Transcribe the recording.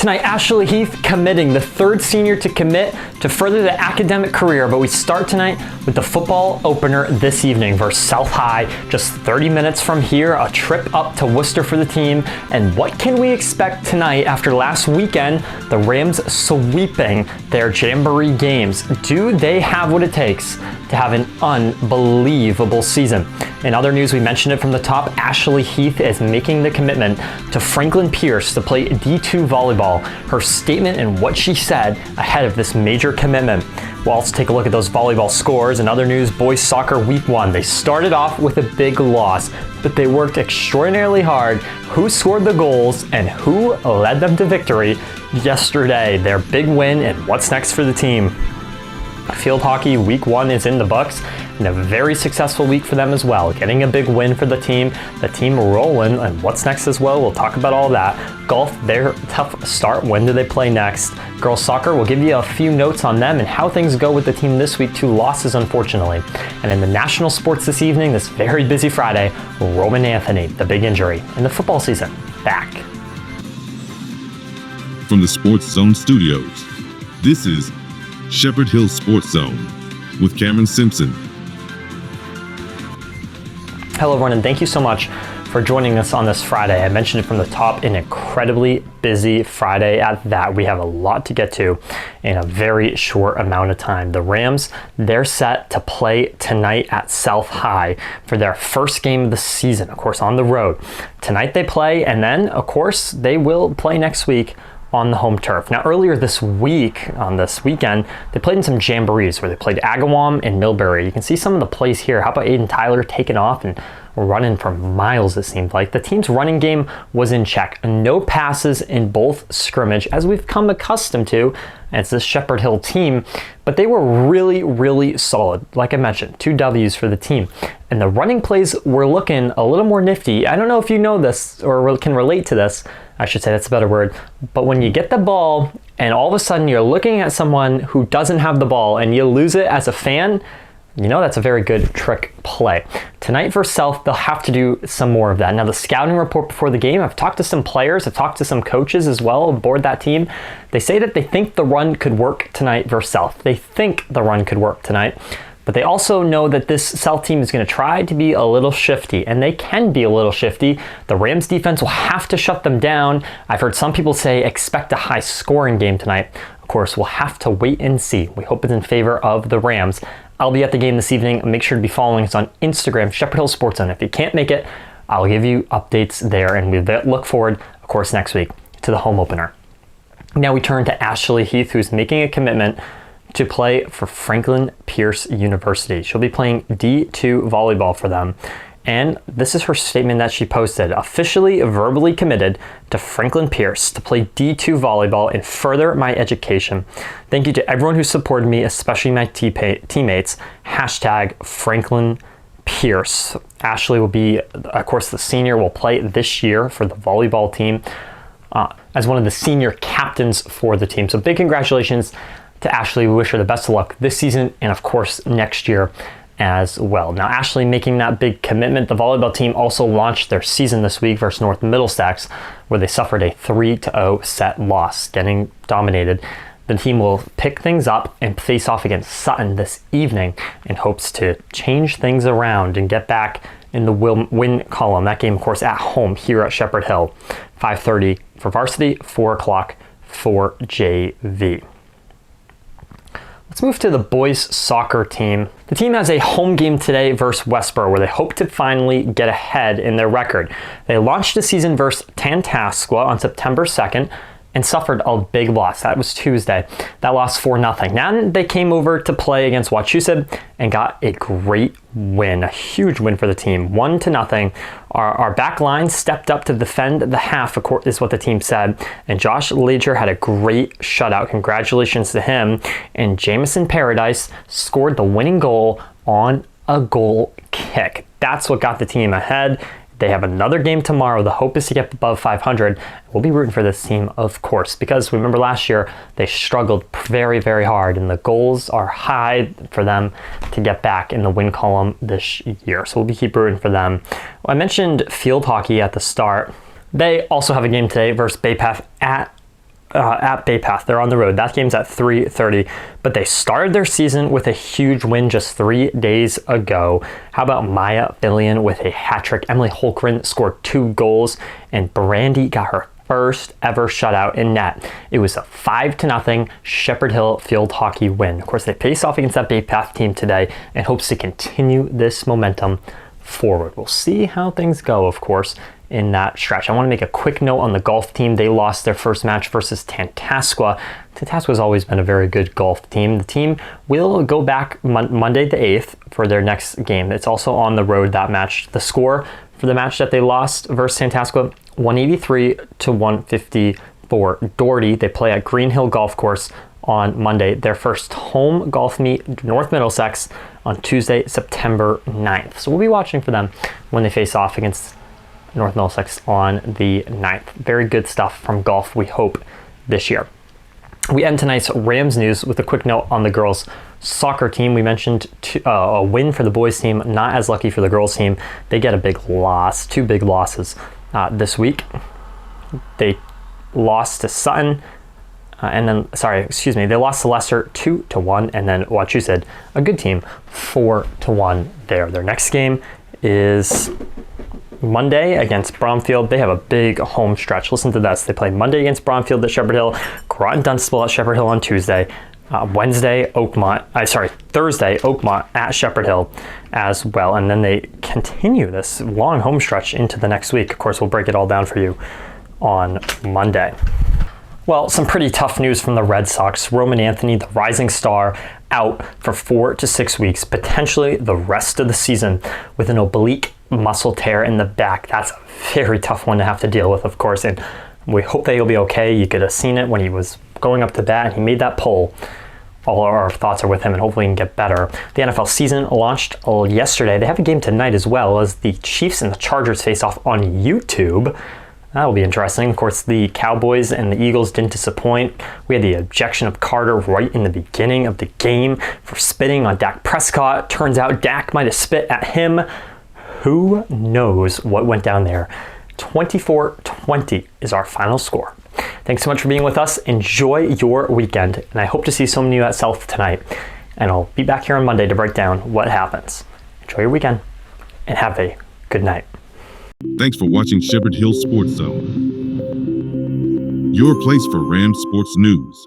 Tonight, Ashley Heath committing, the third senior to commit to further the academic career. But we start tonight with the football opener this evening versus South High. Just 30 minutes from here, a trip up to Worcester for the team. And what can we expect tonight after last weekend, the Rams sweeping their Jamboree games? Do they have what it takes to have an unbelievable season? In other news, we mentioned it from the top, Ashley Heath is making the commitment to Franklin Pierce to play D2 volleyball. Her statement and what she said ahead of this major commitment. Well, let's take a look at those volleyball scores. In other news, boys soccer week 1. They started off with a big loss, but they worked extraordinarily hard. Who scored the goals and who led them to victory yesterday? Their big win, and what's next for the team? Field hockey week 1 is in the books, and a very successful week for them as well. Getting a big win for the team rolling, and what's next as well, we'll talk about all that. Golf, their tough start. When do they play next? Girls soccer, we'll give you a few notes on them and how things go with the team this week. 2 losses, unfortunately. And in the national sports this evening, this very busy Friday, Roman Anthony, the big injury in the football season, back. From the Sports Zone studios, this is Shepherd Hill Sports Zone with Cameron Simpson. Hello everyone, and thank you so much for joining us on this Friday. I mentioned it from the top, an incredibly busy Friday at that. We have a lot to get to in a very short amount of time. The Rams, they're set to play tonight at South High for their first game of the season, of course, on the road. Tonight they play, and then, of course, they will play next week on the home turf. Now, earlier this week, on this weekend, they played in some jamborees where they played Agawam and Millbury. You can see some of the plays here. How about Aiden Tyler taking off and running for miles, it seemed like. The team's running game was in check. No passes in both scrimmage, as we've come accustomed to. And it's this Shepherd Hill team, but they were really, really solid. Like I mentioned, 2 W's for the team. And the running plays were looking a little more nifty. I don't know if you know this or can relate to this. I should say that's a better word. But when you get the ball and all of a sudden you're looking at someone who doesn't have the ball and you lose it as a fan, you know that's a very good trick play. Tonight for South, they'll have to do some more of that. Now, the scouting report before the game, I've talked to some players, I've talked to some coaches as well aboard that team. They say that they think the run could work tonight versus South. They think the run could work tonight. But they also know that this South team is going to try to be a little shifty, and they can be a little shifty. The Rams defense will have to shut them down. I've heard some people say expect a high scoring game tonight. Of course, we'll have to wait and see. We hope it's in favor of the Rams. I'll be at the game this evening. Make sure to be following us on Instagram, Shepherd Hill Sports Zone. If you can't make it, I'll give you updates there, and we look forward, of course, next week to the home opener. Now we turn to Ashley Heath, who's making a commitment to play for Franklin Pierce University. She'll be playing D2 volleyball for them. And this is her statement that she posted. Officially, verbally committed to Franklin Pierce to play D2 volleyball and further my education. Thank you to everyone who supported me, especially my teammates. Hashtag Franklin Pierce. Ashley will be, of course, the senior, will play this year for the volleyball team as one of the senior captains for the team. So big congratulations to Ashley. We wish her the best of luck this season and of course next year as well. Now, Ashley making that big commitment. The volleyball team also launched their season this week versus North Middlesex, where they suffered a 3-0 set loss, getting dominated. The team will pick things up and face off against Sutton this evening in hopes to change things around and get back in the win column. That game, of course, at home here at Shepherd Hill. 5:30 for varsity, 4 o'clock for JV. Let's move to the boys soccer team. The team has a home game today versus Westboro, where they hope to finally get ahead in their record. They launched the season versus Tantascwa on September 2nd and suffered a big loss. That was Tuesday. That lost 4-0. Now they came over to play against Wachusett and got a great win, a huge win for the team, 1-0. Our back line stepped up to defend the half, of course, is what the team said. And Josh Leger had a great shutout. Congratulations to him. And Jamison Paradise scored the winning goal on a goal kick. That's what got the team ahead. They have another game tomorrow. The hope is to get above 500. We'll be rooting for this team, of course, because remember last year, they struggled very, very hard, and the goals are high for them to get back in the win column this year. So we'll keep rooting for them. I mentioned field hockey at the start. They also have a game today versus Bay Path at at Bay Path. They're on the road. That game's at 3:30. But they started their season with a huge win just 3 days ago. How about Maya Fillion with a hat trick? Emily Holmgren scored 2 goals, and Brandy got her first ever shutout in net. It was a 5-0 Shepherd Hill field hockey win. Of course, they face off against that Bay Path team today and hopes to continue this momentum forward. We'll see how things go, of course, in that stretch. I want to make a quick note on the golf team. They lost their first match versus Tantasqua. Tantasqua's always been a very good golf team. The team will go back Monday the 8th for their next game. It's also on the road, that match. The score for the match that they lost versus Tantasqua, 183-154 Doherty. They play at Green Hill Golf Course on Monday. Their first home golf meet, North Middlesex, on Tuesday, September 9th. So we'll be watching for them when they face off against North Middlesex on the 9th. Very good stuff from golf, we hope, this year. We end tonight's Rams news with a quick note on the girls' soccer team. We mentioned a win for the boys team, not as lucky for the girls team. They get a big loss, 2 big losses this week. They lost to Sutton, they lost to Leicester 2-1, and then Wachusett, a good team, 4-1 there. Their next game is Monday against Bromfield. They have a big home stretch. Listen to this. They play Monday against Bromfield at Shepherd Hill, Groton Dunstable at Shepherd Hill on Tuesday, Thursday, Oakmont at Shepherd Hill as well. And then they continue this long home stretch into the next week. Of course, we'll break it all down for you on Monday. Well, some pretty tough news from the Red Sox. Roman Anthony, the rising star, out for 4 to 6 weeks, potentially the rest of the season, with an oblique muscle tear in the back. That's a very tough one to have to deal with, of course, and we hope that he'll be okay. You could have seen it when he was going up to bat and he made that pull. All our thoughts are with him, and hopefully he can get better. The NFL season launched yesterday. They have a game tonight as well, as the Chiefs and the Chargers face off on YouTube. That'll be interesting. Of course, the Cowboys and the Eagles didn't disappoint. We had the ejection of Carter right in the beginning of the game for spitting on Dak Prescott. Turns out Dak might have spit at him. Who knows what went down there? 24-20 is our final score. Thanks so much for being with us. Enjoy your weekend, and I hope to see some of you at South tonight. And I'll be back here on Monday to break down what happens. Enjoy your weekend, and have a good night. Thanks for watching Shepherd Hill Sports Zone, your place for Rams sports news.